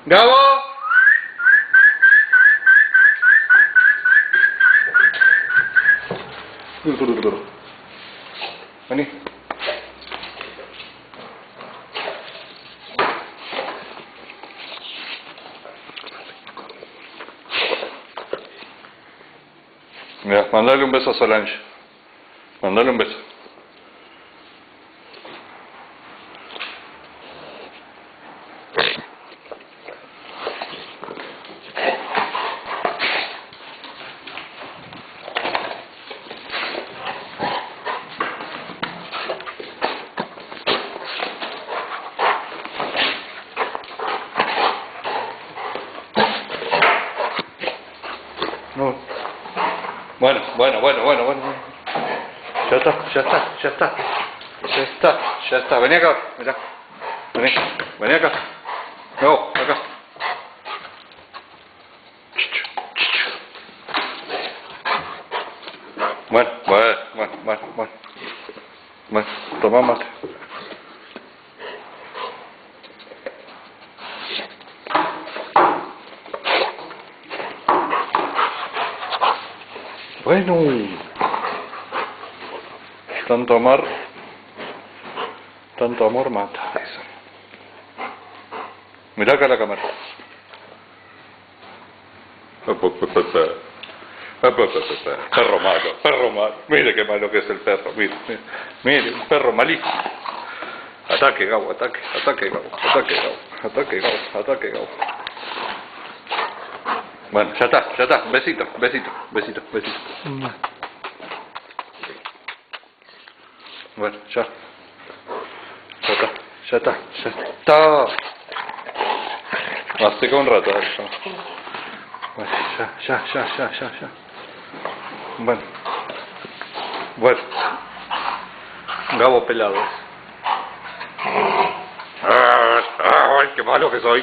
Gabo. Vení. Mira, mandale un beso a Solange. Mandale un beso. No. Bueno. Ya está. Vení acá, mirá. Vení acá. No, acá. Bueno, toma mate. Bueno, tanto amor mata, eso. Mirá acá la cámara. Perro malo. Mire qué malo que es el perro, mire, un perro malísimo. Ataque, Gabo. Bueno, ya está. Besito. Bueno, ya está. Mastica un rato, dale, ya. Bueno, ya. Bueno. Gabo pelado. Ay, qué malo que soy.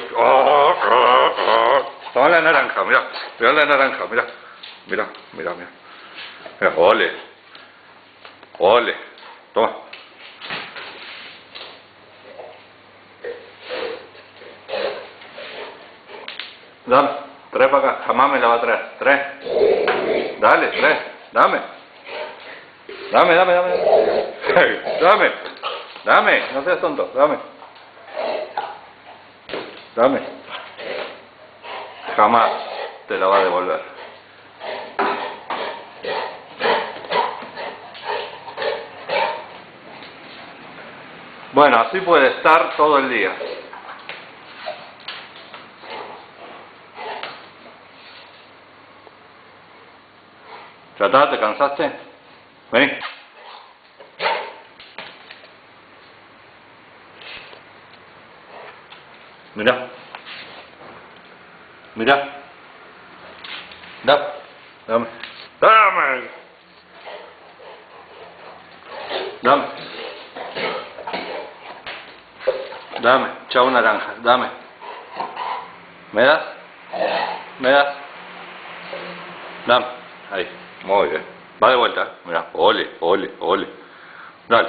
Toma la naranja, mirá la naranja, mirá. Mirá, ole. Toma. Dame, trae para acá, jamás me la va a traer. Trae. Dale, trae, dame. Dame, no seas tonto, dame. Jamás te la va a devolver. Bueno, así puede estar todo el día. ¿Ya está? ¿Te cansaste? Vení. Mirá. Dame. Dame. Chao naranja. Dame. ¿Me das? Dame. Ahí. Muy bien. Va de vuelta. Mirá. Ole. Dale.